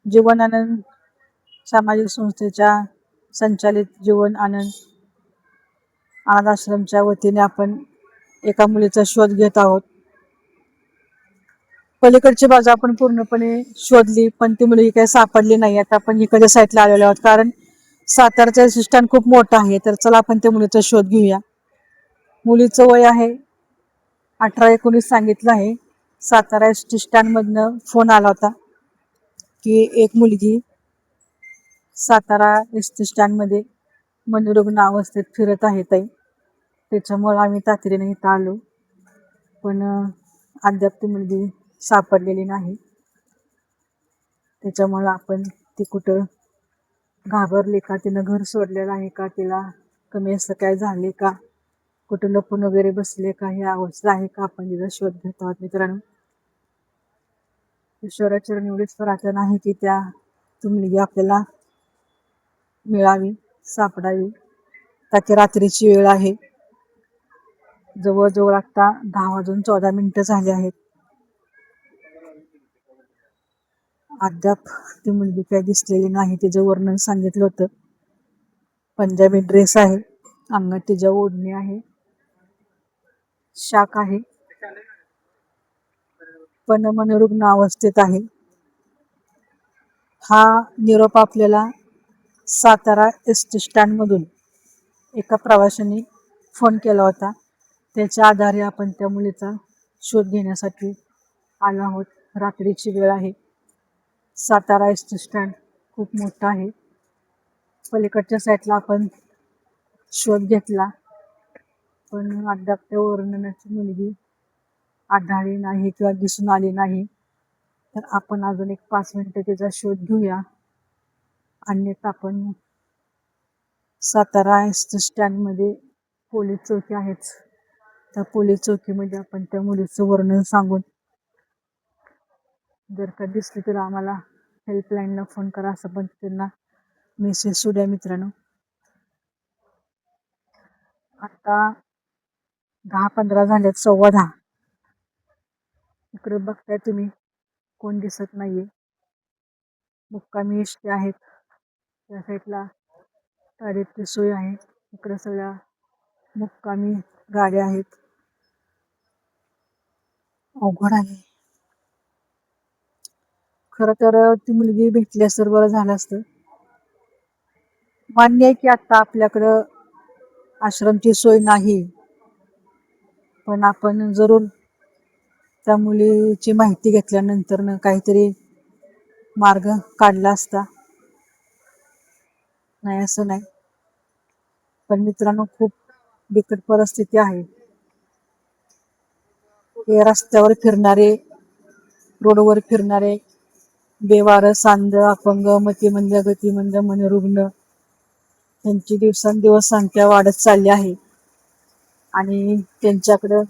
जीवन आनंद सामाजिक संस्थेच्या संचालित जीवन आनंद अनाथ आश्रमच्या वतीने आपण एका मुलीचा शोध घेत आहोत. पलीकडची बाजू आपण पूर्णपणे शोधली, पण ती मुलगी काही सापडली नाही. आता आपण इकडच्या साईडला आलेलो आहोत, कारण सातारचं एस टी स्टँड खूप मोठं आहे. तर चला आपण त्या मुलीचा शोध घेऊया. मुलीचं वय आहे 18-19 सांगितलं आहे. सातारा एस टी स्टँडमधनं फोन आला होता की एक मुलगी सातारा एस टी स्टँडमध्ये मनोरुग्ण अवस्थेत फिरत आहे ताई. त्याच्यामुळे आम्ही तातडीने इथं आलो, पण अद्याप ती मुलगी सापडलेली नाही. त्याच्यामुळे आपण ती कुठं घाबरली का, तिनं घर सोडलेलं आहे का, तिला कमी असं काय झाले का, कुठं लपून वगैरे बसले का, ही अवस्था आहे का, आपण तिचा शोध घेत आहोत. मित्रांनो, ईश्वराच्या एवढीच प्रार्थना आहे की ती मुलगी आपल्याला मिळावी, सापडावी. ताकी रात्रीची वेळ आहे, जवळजवळ आता 10:14 झाले आहेत. अद्याप ती मुलगी काही दिसलेली नाही. तिचं वर्णन सांगितलं होतं. पंजाबी ड्रेस आहे, अंगात तिच्या ओढणी आहे, शाक आहे, पण मनोरुग्ण अवस्थेत आहे. हा निरोप आपल्याला सातारा एस टी स्टँडमधून एका प्रवाशाने फोन केला होता. त्याच्या आधारे आपण त्या मुलीचा शोध घेण्यासाठी आलो आहोत. रात्रीची वेळ आहे. सातारा एस टी स्टँड खूप मोठा आहे. पलीकडच्या साईडला आपण शोध घेतला, पण अद्याप त्या वर्णनाची मुलगी आढळली नाही किंवा दिसून आली नाही. तर आपण अजून एक 5 मिनिटं तिचा शोध घेऊया. अन्यथा आपण सातारा एस टी स्टँडमध्ये पोलीस चौकी आहेच, त्या पोलीस चौकीमध्ये आपण त्या मुलीचं वर्णन सांगून, जर का दिसली तर आम्हाला हेल्पलाईनला फोन करा असं पण त्यांना मेसेज सुद्धा. मित्रांनो, आता 10:15 झालेत, 10:15. इकडे बघताय तुम्ही, कोण दिसत नाहीये. मुक्कामी एसटी आहेत, त्या साईडला टॉयलेटची सोय आहे. इकडे सगळ्या मुक्कामी गाड्या आहेत. अवघड आहे. खरं तर ती मुलगी भेटली असं बरं झालं असतं. मान्य आहे की आता आपल्याकडं आश्रमची सोय नाही, पण आपण जरूर त्या मुलीची माहिती घेतल्यानंतर काहीतरी मार्ग काढला असता. नाही असं नाही, पण मित्रांनो खूप बिकट परिस्थिती आहे. हे रस्त्यावर फिरणारे, रोडवर फिरणारे बेवारस, सांध, अपंग, मतिमंद, गतिमंद, मनोरुग्ण त्यांची दिवसेंदिवस संख्या वाढत चालली आहे. आणि त्यांच्याकडं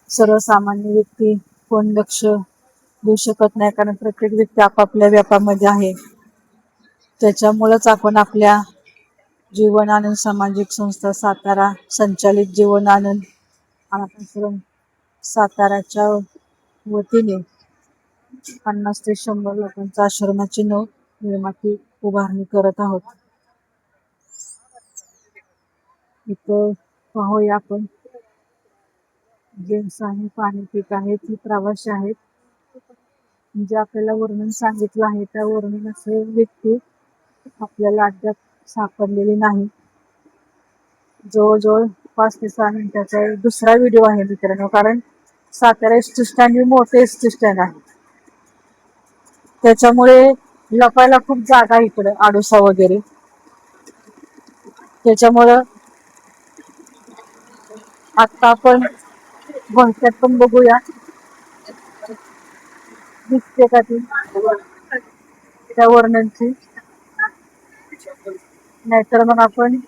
सर्वसामान्य व्यक्ती कोण लक्ष देऊ शकत नाही, कारण प्रत्येक व्यक्ती आपापल्या व्यापामध्ये आहे. त्याच्यामुळेच आपण आपल्या जीवन आनंद सामाजिक संस्था सातारा संचालित जीवन आनंद अनाथ आश्रम साताराच्या वतीने 50 ते 100 लोकांच्या आश्रमाची निर्माती उभारणी करत आहोत. इथं पाहूया आपण, जेंट्स आहे, पाणी पीत आहेत, ही प्रवासी आहेत. म्हणजे आपल्याला वर्णन सांगितलं आहे त्या वर्णनाचे व्यक्ती आपल्याला अद्याप सापडलेली नाही. जवळजवळ 5 ते 6 मिनिटाचा दुसरा व्हिडिओ आहे मित्रांनो, कारण सातारा एस टी स्टँड हे मोठे एस टी स्टँड आहे. त्याच्यामुळे लपायला खूप जागा आहे इकडे, आडोसा वगैरे. त्याच्यामुळं आता आपण भविष्यात पण बघूया दिसते का ती त्या वर्णनची. नाहीतर मग आपण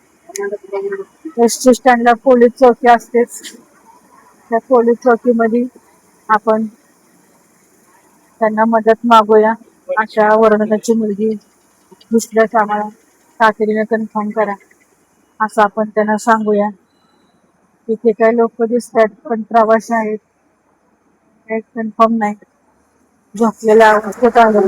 एस टी स्टँडला पोलीस चौकी असतेच, त्या पोलीस चौकीमध्ये आपण त्यांना मदत मागूया. अशा वर्णनाची मुलगी दिसल्यास आम्हाला तातडीने कन्फर्म करा असं आपण त्यांना सांगूया. तिथे काही लोक दिसतात पण प्रवासी आहेत, काही कन्फर्म नाही, झोपलेल्या अवस्थेत आहे.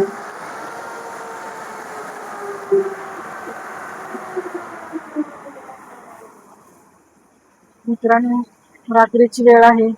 मित्रांनो, रात्रीची वेळ आहे.